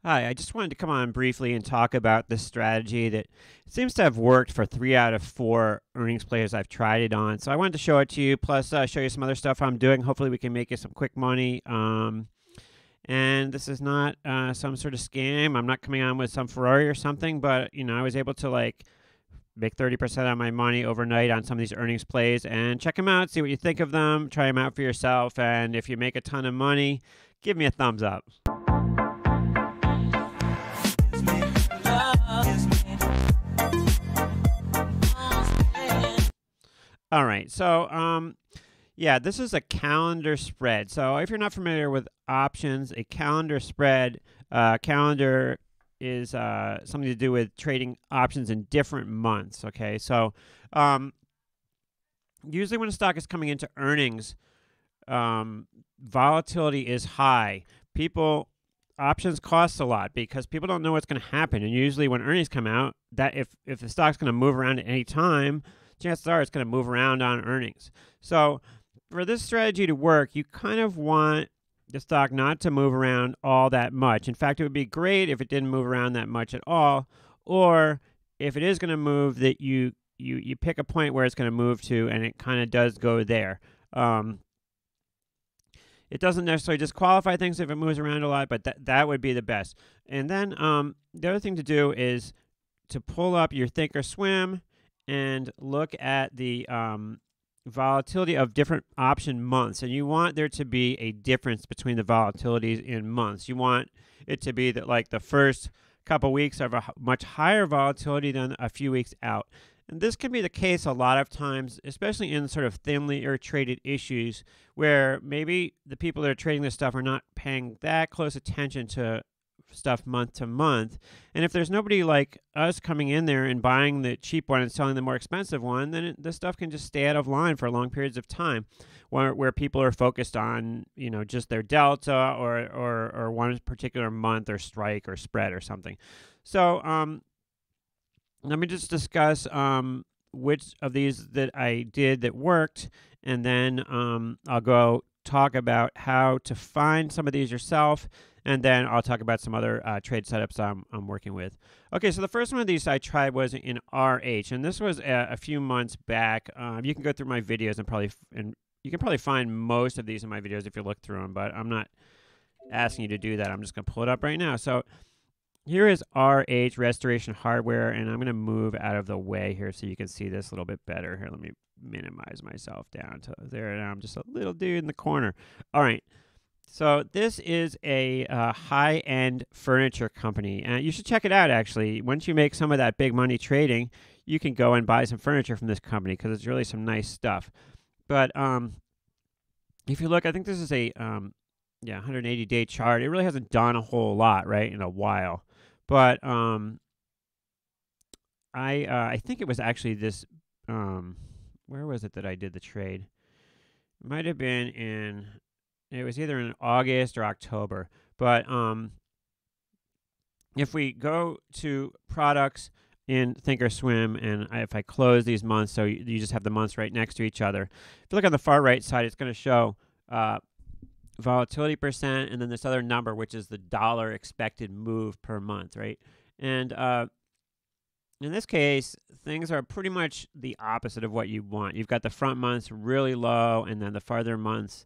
Hi, I just wanted to come on briefly and talk about this strategy that seems to have worked for 3 out of 4 earnings plays I've tried it on. So I wanted to show it to you, plus show you some other stuff I'm doing. Hopefully we can make you some quick money. And this is not some sort of scam. I'm not coming on with some Ferrari or something, but I was able to make 30% of my money overnight on some of these earnings plays, and check them out, see what you think of them, try them out for yourself, and if you make a ton of money, give me a thumbs up. All right, so yeah, this is a calendar spread. So if you're not familiar with options, a calendar spread, calendar is something to do with trading options in different months. Okay, so usually when a stock is coming into earnings, volatility is high. Options cost a lot because people don't know what's going to happen, and usually when earnings come out, that if the stock's going to move around at any time, chances are it's going to move around on earnings. So for this strategy to work, you kind of want the stock not to move around all that much. In fact, it would be great if it didn't move around that much at all, or if it is going to move, that you pick a point where it's going to move to, and it kind of does go there. It doesn't necessarily disqualify things if it moves around a lot, but that would be the best. And then the other thing to do is to pull up your Thinkorswim and look at the volatility of different option months. And you want there to be a difference between the volatilities in months. You want it to be that the first couple weeks have a much higher volatility than a few weeks out. And this can be the case a lot of times, especially in sort of thinly traded issues where maybe the people that are trading this stuff are not paying that close attention to stuff month to month. And if there's nobody like us coming in there and buying the cheap one and selling the more expensive one, then this stuff can just stay out of line for long periods of time where people are focused on, just their delta or one particular month or strike or spread or something. So, let me just discuss which of these that I did that worked, and then I'll go talk about how to find some of these yourself, and then I'll talk about some other trade setups I'm working with. Okay, so the first one of these I tried was in RH, and this was a few months back. You can go through my videos and you can probably find most of these in my videos if you look through them, but I'm not asking you to do that. I'm just going to pull it up right now. So here is RH Restoration Hardware, and I'm going to move out of the way here so you can see this a little bit better. Here, let me minimize myself down to there, and I'm just a little dude in the corner. All right, so this is a high-end furniture company, and you should check it out, actually. Once you make some of that big money trading, you can go and buy some furniture from this company because it's really some nice stuff. But if you look, I think this is a 180-day chart. It really hasn't done a whole lot, right, in a while. But I think it was actually this, where was it that I did the trade? It might have been it was either in August or October. But if we go to products in Thinkorswim, and if I close these months, so you just have the months right next to each other. If you look on the far right side, it's going to show volatility percent, and then this other number, which is the dollar expected move per month, right? And in this case, things are pretty much the opposite of what you want. You've got the front months really low, and then the farther months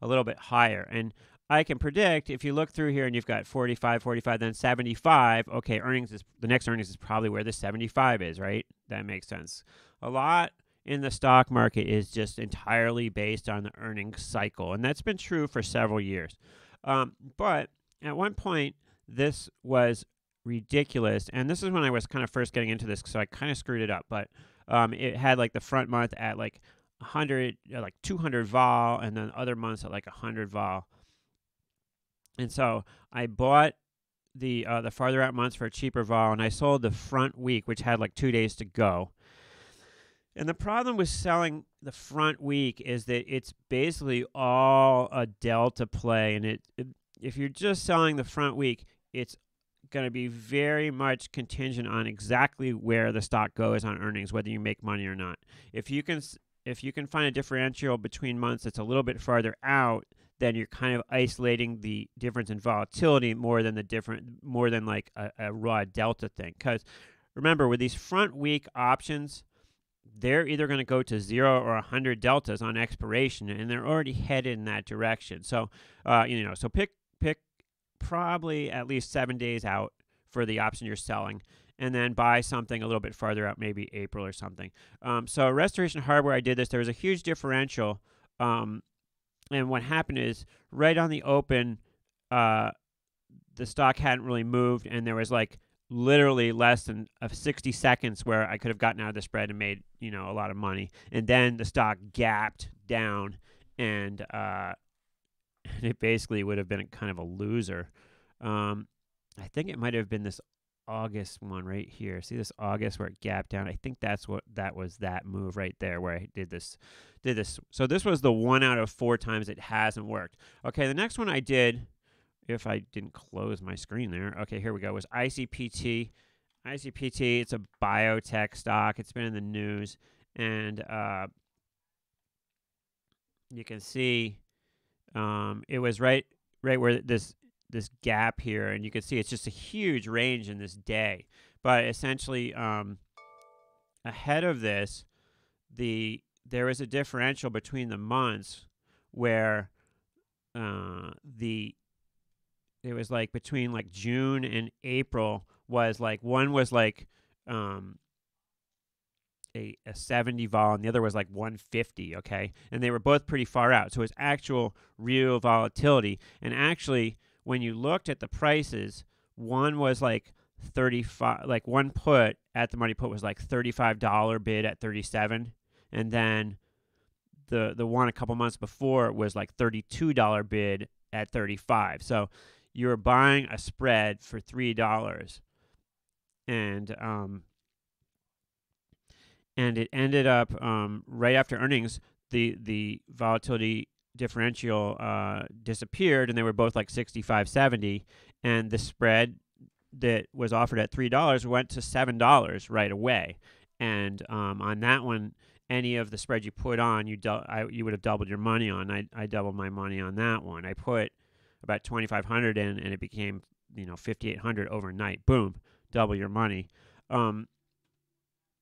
a little bit higher. And I can predict, if you look through here and you've got 45, then 75, okay, the next earnings is probably where the 75 is, right? That makes sense. A lot in the stock market is just entirely based on the earnings cycle, and that's been true for several years. But at one point, this was ridiculous, and this is when I was kind of first getting into this, so I kind of screwed it up. But it had the front month at 100, 200 vol, and then other months at 100 vol. And so I bought the farther out months for a cheaper vol, and I sold the front week, which had 2 days to go. And the problem with selling the front week is that it's basically all a delta play. And if you're just selling the front week, it's going to be very much contingent on exactly where the stock goes on earnings, whether you make money or not. If you can find a differential between months that's a little bit farther out, then you're kind of isolating the difference in volatility more than like a raw delta thing. Because remember, with these front week options, they're either going to go to 0 or 100 deltas on expiration, and they're already headed in that direction. So, so pick probably at least 7 days out for the option you're selling, and then buy something a little bit farther out, maybe April or something. So Restoration Hardware, I did this. There was a huge differential, and what happened is right on the open, the stock hadn't really moved, and there was like literally less than 60 seconds where I could have gotten out of the spread and made a lot of money, and then the stock gapped down, and it basically would have been kind of a loser. I think it might have been this August one right here. See this August where it gapped down? I think that was that move right there where I did this. So this was the 1 out of 4 times it hasn't worked. Okay, the next one I did, if I didn't close my screen there. Okay, here we go. Was ICPT. ICPT, it's a biotech stock. It's been in the news, and you can see it was right where this gap here, and you can see it's just a huge range in this day. But essentially, ahead of this, there was a differential between the months where it was like between like June and April was like one was like a 70 vol, and the other was like 150. Okay, and they were both pretty far out, so it was actual real volatility. And actually, when you looked at the prices, one was like 35, like one put at the money put was like $35 bid at 37, and then the one a couple months before was like $32 bid at 35. So you were buying a spread for $3, and it ended up right after earnings, the volatility differential disappeared, and they were both like 65, 70, and the spread that was offered at $3 went to $7 right away. And on that one, any of the spreads you put on, you would have doubled your money on. I doubled my money on that one. I put about 2,500 in, and it became 5,800 overnight. Boom, double your money. And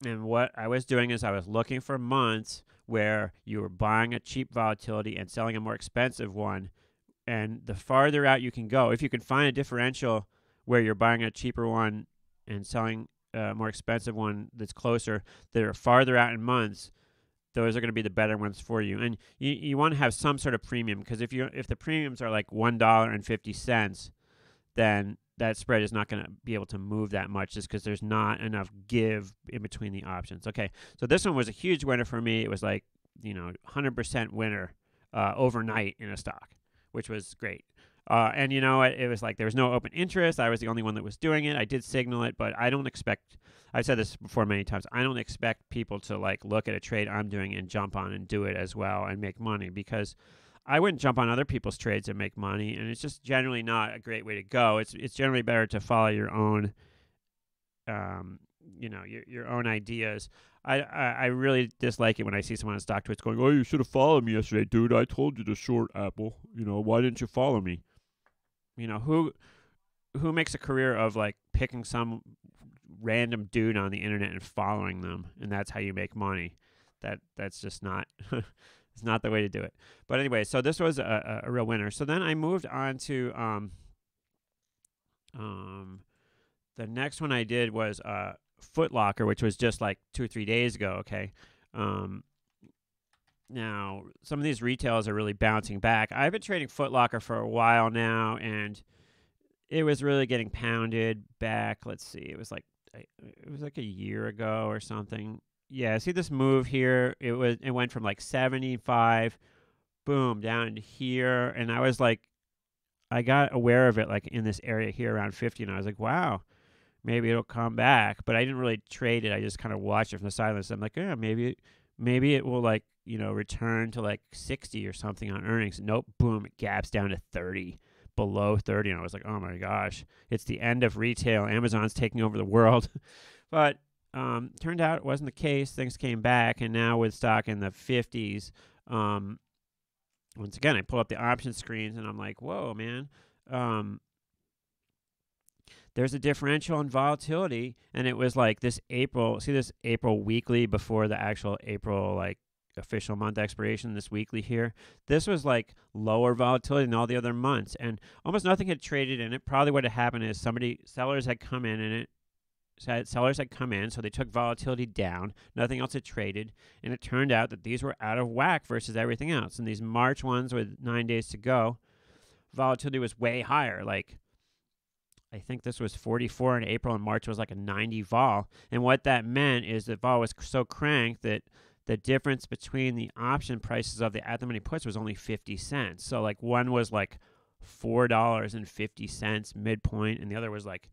what I was doing is I was looking for months where you were buying a cheap volatility and selling a more expensive one. And the farther out you can go, if you can find a differential where you're buying a cheaper one and selling a more expensive one that's closer, that are farther out in months, those are going to be the better ones for you. And you want to have some sort of premium, because if the premiums are like $1.50, then that spread is not going to be able to move that much, just because there's not enough give in between the options. Okay, so this one was a huge winner for me. It was like 100% winner overnight in a stock, which was great. And it was like there was no open interest. I was the only one that was doing it. I did signal it, but I don't expect, I've said this before many times, I don't expect people to like look at a trade I'm doing and jump on and do it as well and make money, because I wouldn't jump on other people's trades and make money, and it's just generally not a great way to go. It's generally better to follow your own, your own ideas. I really dislike it when I see someone on StockTwits going, "Oh, you should have followed me yesterday, dude. I told you to short Apple. Why didn't you follow me?" Who makes a career of like picking some random dude on the internet and following them, and that's how you make money? That's just not. It's not the way to do it. But anyway, so this was a real winner. So then I moved on to the next one I did was Foot Locker, which was just like 2 or 3 days ago. Okay. Now some of these retails are really bouncing back. I've been trading Foot Locker for a while now, and it was really getting pounded back. Let's see, it was like a year ago or something. Yeah, see this move here? It went from like 75, boom, down to here, and I was like, I got aware of it like in this area here around 50, and I was like, wow, maybe it'll come back. But I didn't really trade it. I just kind of watched it from the sidelines. I'm like, yeah, maybe it will like return to like 60 or something on earnings. Nope, boom, it gaps down to 30, below 30, and I was like, oh my gosh, it's the end of retail. Amazon's taking over the world. But turned out it wasn't the case. Things came back, and now with stock in the 50s, once again, I pull up the option screens and I'm like, whoa, man. There's a differential in volatility, and it was like this April. See this April weekly before the actual April like official month expiration. This weekly here, this was like lower volatility than all the other months, and almost nothing had traded in it. Probably what had happened is sellers had come in, and sellers had come in, so they took volatility down. Nothing else had traded, and it turned out that these were out of whack versus everything else. And these March ones with 9 days to go, volatility was way higher. Like I think this was 44 in April, and March was like a 90 vol. And what that meant is the vol was so cranked that the difference between the option prices of the at-the-money puts was only 50 cents. So like one was like $4.50 midpoint, and the other was like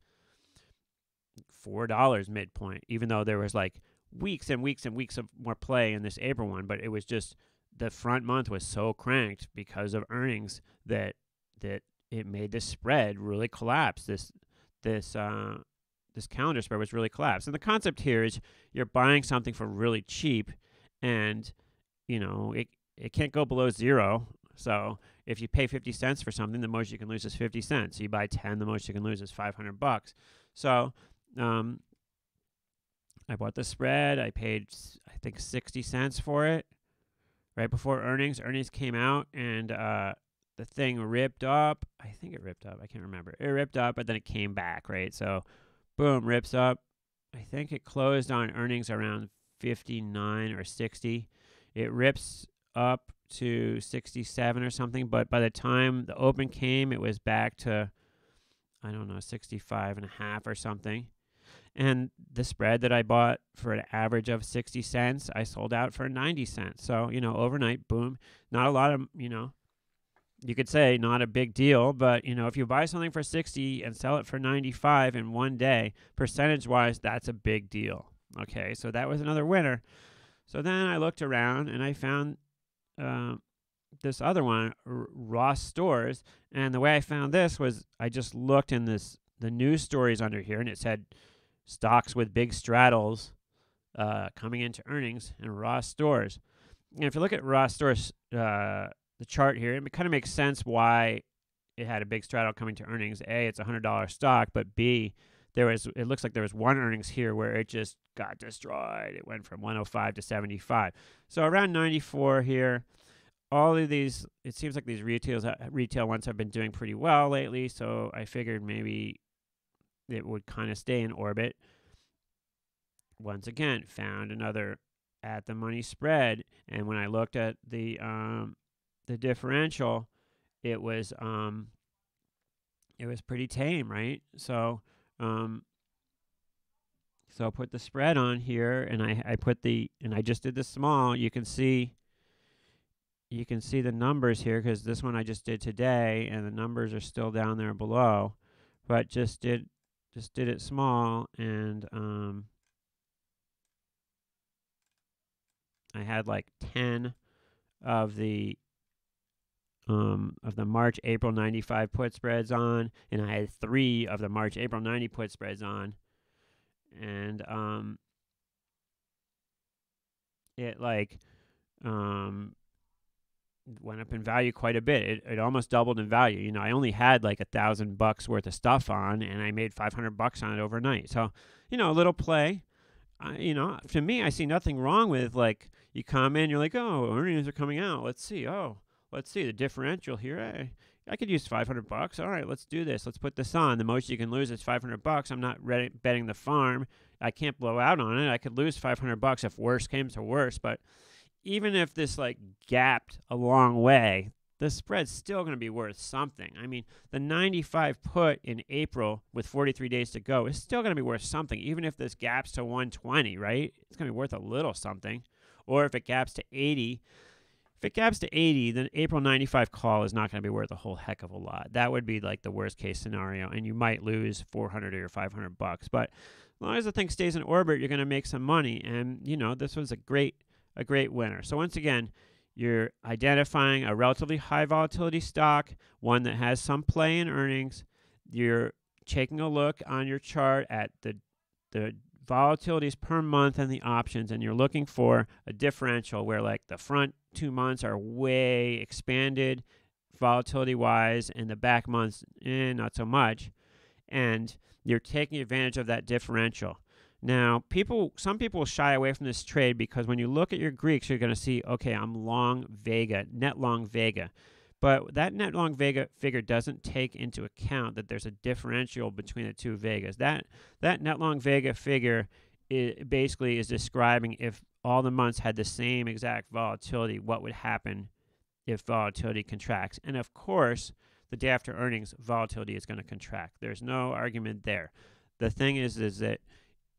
$4 midpoint, even though there was like weeks and weeks and weeks of more play in this April one. But it was just the front month was so cranked because of earnings that it made the spread really collapse. This calendar spread was really collapsed. And the concept here is you're buying something for really cheap, and you know it can't go below zero. So if you pay 50 cents for something, the most you can lose is 50 cents. So you buy 10, the most you can lose is $500. So I bought the spread. I paid, I think, 60 cents for it right before earnings. Earnings came out, and the thing ripped up. I think it ripped up. I can't remember. It ripped up, but then it came back, right? So, boom, rips up. I think it closed on earnings around 59 or 60. It rips up to 67 or something, but by the time the open came, it was back to, I don't know, 65 and a half or something. And the spread that I bought for an average of 60 cents, I sold out for 90 cents. So, overnight, boom, not a lot of, you could say not a big deal, but if you buy something for 60 and sell it for 95 in one day, percentage-wise, that's a big deal. Okay, so that was another winner. So then I looked around and I found this other one, Ross Stores, and the way I found this was I just looked in the news stories under here, and it said stocks with big straddles coming into earnings and Ross Stores. And if you look at Ross Stores, the chart here, it kind of makes sense why it had a big straddle coming to earnings. A, it's a $100 stock, but B, it looks like there was one earnings here where it just got destroyed. It went from 105 to 75. So around 94 here. All of these, it seems like these retail ones have been doing pretty well lately, so I figured maybe it would kind of stay in orbit. Once again, found another at the money spread, and when I looked at the differential, it was pretty tame, right? So so I put the spread on here, and I just did the small. You can see the numbers here because this one I just did today, and the numbers are still down there below. But just did it small, and I had like 10 of the March April 95 put spreads on, and I had 3 of the March April 90 put spreads on, and it like went up in value quite a bit. It almost doubled in value. I only had like $1,000 worth of stuff on, and I made $500 on it overnight. So, a little play. To me, I see nothing wrong with like you come in, you're like, oh, earnings are coming out. Let's see. Oh, let's see the differential here. Hey, I could use $500. All right, let's do this. Let's put this on. The most you can lose is $500. I'm not betting the farm. I can't blow out on it. I could lose $500 if worse came to worse. But even if this like gapped a long way, the spread's still going to be worth something. I mean, the 95 put in April with 43 days to go is still going to be worth something, even if this gaps to 120, right? It's going to be worth a little something. Or if it gaps to 80. If it gaps to 80, then April 95 call is not going to be worth a whole heck of a lot. That would be like the worst case scenario, and you might lose $400 or $500. But as long as the thing stays in orbit, you're going to make some money. And, this was a great winner. So once again, you're identifying a relatively high volatility stock, one that has some play in earnings. You're taking a look on your chart at the volatilities per month in the options, and you're looking for a differential where like the front 2 months are way expanded volatility wise and the back months not so much, and you're taking advantage of that differential. Now, some people shy away from this trade because when you look at your Greeks, you're going to see, okay, I'm long Vega, net long Vega. But that net long Vega figure doesn't take into account that there's a differential between the two Vegas. That net long Vega figure basically is describing if all the months had the same exact volatility, what would happen if volatility contracts. And of course, the day after earnings, volatility is going to contract. There's no argument there. The thing is that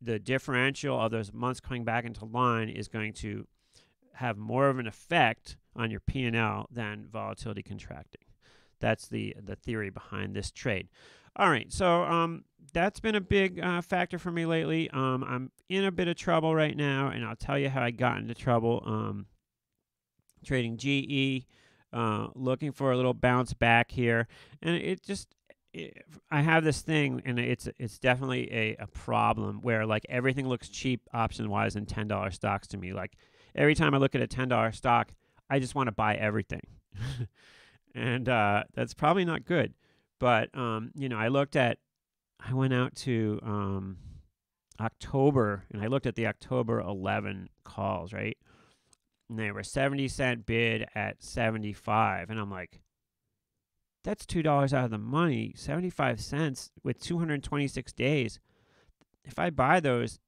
the differential of those months coming back into line is going to have more of an effect on your P&L than volatility contracting. That's the theory behind this trade. All right, so that's been a big factor for me lately. I'm in a bit of trouble right now, and I'll tell you how I got into trouble. Trading GE, looking for a little bounce back here, and I have this thing, and it's definitely a problem where like everything looks cheap option wise in $10 stocks to me. Like every time I look at a $10 stock, I just want to buy everything, and that's probably not good. But you know, I went out to October, and I looked at the October 11 calls, right? And they were 70-cent bid at 75, and I'm like, that's $2 out of the money, 75 cents with 226 days. If I buy those,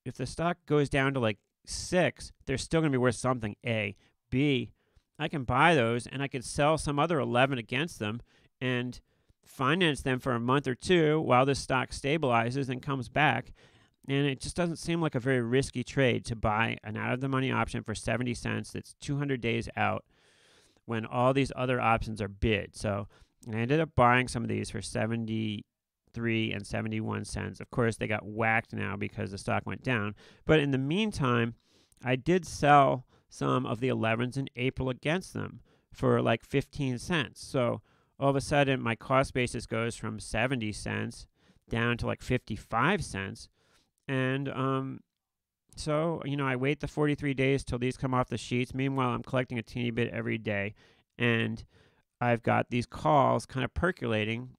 if the stock goes down to like 6, they're still going to be worth something, A. B, I can buy those and I could sell some other 11 against them and finance them for a month or two while this stock stabilizes and comes back. And it just doesn't seem like a very risky trade to buy an out-of-the-money option for 70 cents that's 200 days out when all these other options are bid. So I ended up buying some of these for 73 and 71 cents. Of course, they got whacked now because the stock went down. But in the meantime, I did sell some of the 11s in April against them for like 15 cents. So all of a sudden, my cost basis goes from 70 cents down to like 55 cents. And so, you know, I wait the 43 days till these come off the sheets. Meanwhile, I'm collecting a teeny bit every day. And I've got these calls kind of percolating.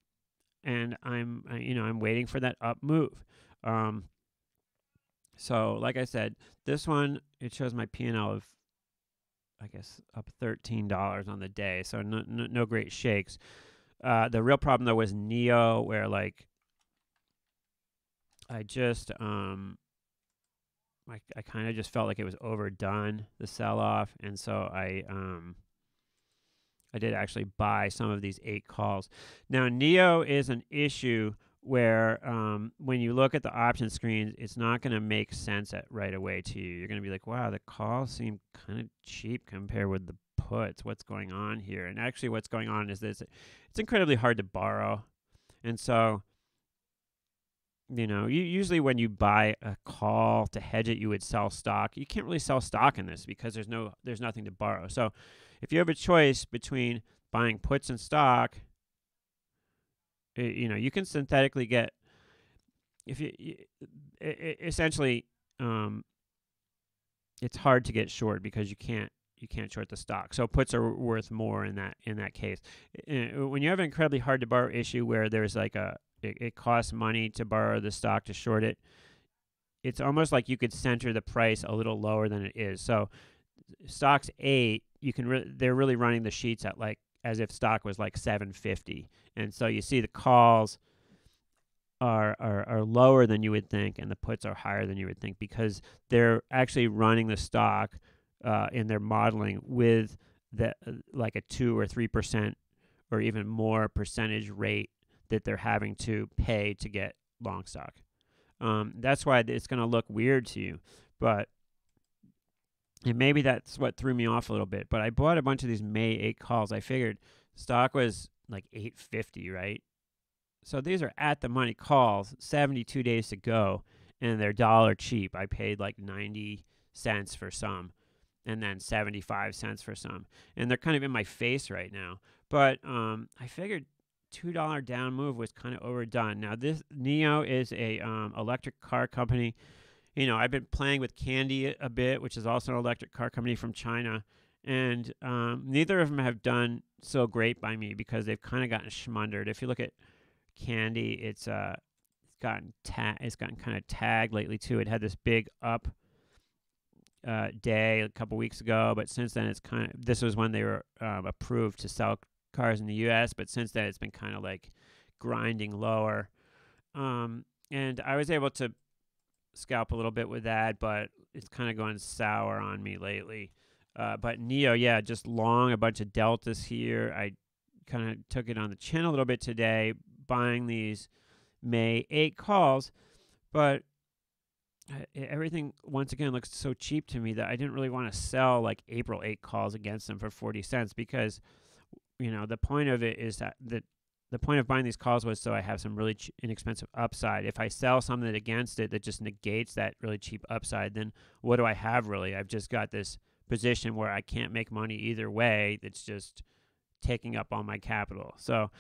And I'm waiting for that up move. So, like I said, this one, it shows my P&L of, I guess, up $13 on the day. So, no great shakes. The real problem, though, was Nio, where, like, I just... I kind of just felt like it was overdone, the sell-off, and so I did actually buy some of these 8 calls. Now, Nio is an issue where when you look at the option screens, it's not going to make sense right away to you. You're going to be like, wow, the calls seem kind of cheap compared with the puts. What's going on here? And actually what's going on is this. It's incredibly hard to borrow, and so... You know, usually when you buy a call to hedge it, you would sell stock. You can't really sell stock in this because there's nothing to borrow. So if you have a choice between buying puts and stock, you know, you can synthetically get, essentially, it's hard to get short because you can't short the stock. So puts are worth more in that case. When you have an incredibly hard to borrow issue where there's like it costs money to borrow the stock to short it, it's almost like you could center the price a little lower than it is. So stocks 8, they're really running the sheets at like as if stock was like 750, and so you see the calls are lower than you would think, and the puts are higher than you would think because they're actually running the stock in their modeling with like a 2 or 3% or even more percentage rate that they're having to pay to get long stock. That's why it's going to look weird to you, and maybe that's what threw me off a little bit. But I bought a bunch of these May 8 calls. I figured stock was like 850, right? So these are at the money calls, 72 days to go, and they're dollar cheap. I paid like 90 cents for some, and then 75 cents for some, and they're kind of in my face right now. But I figured $2 down move was kind of overdone. Now, this Nio is a electric car company. You know, I've been playing with Candy a bit, which is also an electric car company from China, and neither of them have done so great by me because they've kind of gotten schmundered. If you look at Candy, it's gotten kind of tagged lately too. It had this big up day a couple weeks ago, but since then it's kind of, this was when they were approved to sell cars in the U.S., but since then it's been kind of like grinding lower. And I was able to scalp a little bit with that, but it's kind of going sour on me lately. But Nio, yeah, just long a bunch of deltas here. I kind of took it on the chin a little bit today, buying these May 8 calls, but everything once again looks so cheap to me that I didn't really want to sell like April 8 calls against them for 40 cents because, you know, the point of it is that the point of buying these calls was so I have some really inexpensive upside. If I sell something against it that just negates that really cheap upside, then what do I have really? I've just got this position where I can't make money either way. That's just taking up all my capital. So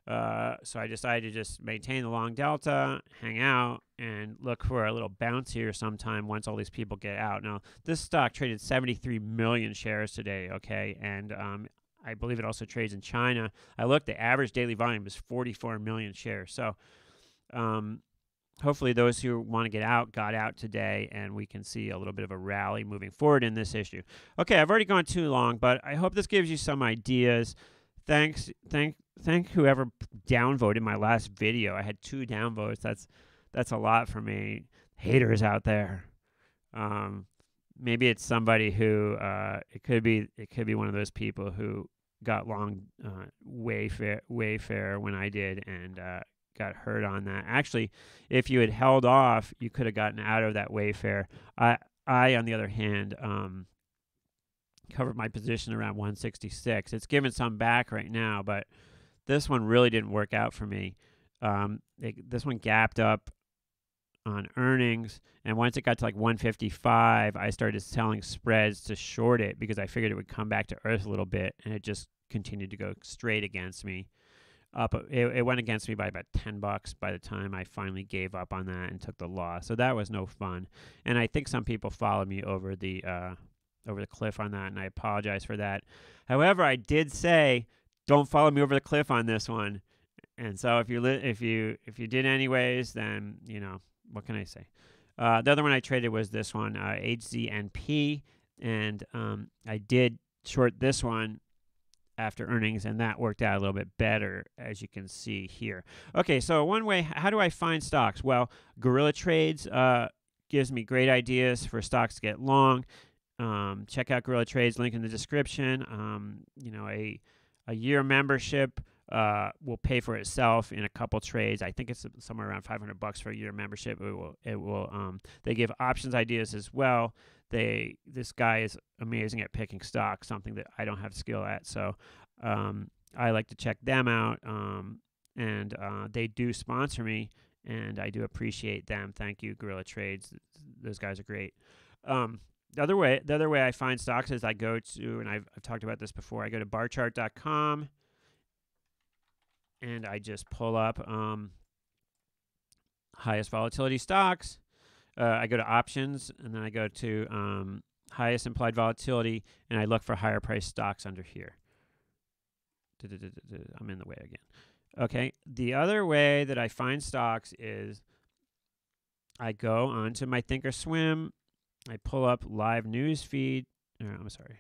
I decided to just maintain the long delta, hang out, and look for a little bounce here sometime once all these people get out. Now, this stock traded 73 million shares today, okay? And I believe it also trades in China. I looked, the average daily volume is 44 million shares. So hopefully those who want to get out got out today, and we can see a little bit of a rally moving forward in this issue. Okay, I've already gone too long, but I hope this gives you some ideas. Thank whoever downvoted my last video. I had 2 downvotes. That's a lot for me. Haters out there. Maybe it's somebody who it could be one of those people who got long Wayfair when I did and got hurt on that. Actually, if you had held off, you could have gotten out of that Wayfair. I on the other hand, covered my position around 166. It's given some back right now, but this one really didn't work out for me. This one gapped up on earnings, and once it got to like 155, I started selling spreads to short it because I figured it would come back to earth a little bit, and it just continued to go straight against me. It went against me by about $10 by the time I finally gave up on that and took the loss. So that was no fun. And I think some people followed me over the cliff on that, and I apologize for that. However, I did say, don't follow me over the cliff on this one. And so if you did anyways, then, you know, what can I say? The other one I traded was this one, HZNP, and I did short this one after earnings, and that worked out a little bit better, as you can see here. Okay, so one way, how do I find stocks? Well, Guerrilla Trades gives me great ideas for stocks to get long. Check out Guerrilla Trades, link in the description. You know, a year membership will pay for itself in a couple trades. I think it's somewhere around $500 for a year membership. They give options ideas as well. This guy is amazing at picking stocks, something that I don't have skill at. So I like to check them out, and they do sponsor me, and I do appreciate them. Thank you, Guerrilla Trades. Those guys are great. The other way I find stocks is I go to, and I've talked about this before, I go to barchart.com, and I just pull up highest volatility stocks. I go to options, and then I go to highest implied volatility, and I look for higher price stocks under here. I'm in the way again. Okay, the other way that I find stocks is I go onto my Thinkorswim. I pull up live news feed. I'm sorry.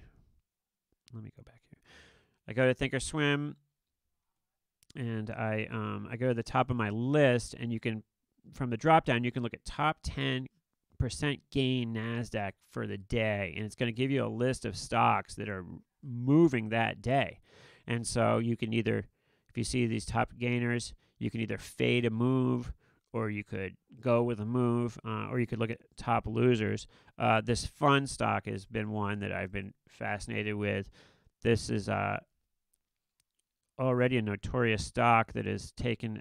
Let me go back here. I go to Thinkorswim, and I go to the top of my list, and you can, from the drop down, you can look at top 10% gain NASDAQ for the day, and it's going to give you a list of stocks that are moving that day. And so you can either, if you see these top gainers, you can either fade a move, or you could go with a move, or you could look at top losers. This fun stock has been one that I've been fascinated with. This is already a notorious stock that has taken.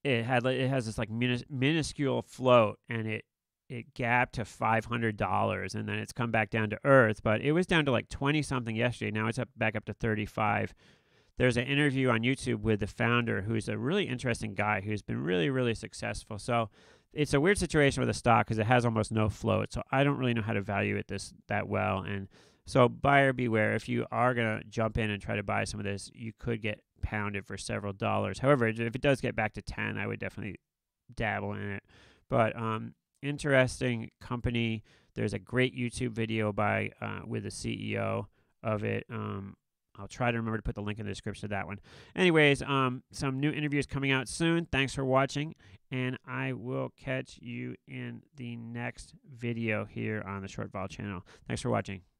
It has this like minuscule float, and it gapped to $500, and then it's come back down to earth. But it was down to like 20 something yesterday. Now it's back up to 35. there's an interview on YouTube with the founder, who's a really interesting guy who's been really, really successful. So it's a weird situation with a stock because it has almost no float. So I don't really know how to value it that well. And so buyer beware. If you are going to jump in and try to buy some of this, you could get pounded for several dollars. However, if it does get back to 10, I would definitely dabble in it. But interesting company. There's a great YouTube video with the CEO of it. I'll try to remember to put the link in the description of that one. Anyways, some new interviews coming out soon. Thanks for watching, and I will catch you in the next video here on the Short Vol channel. Thanks for watching.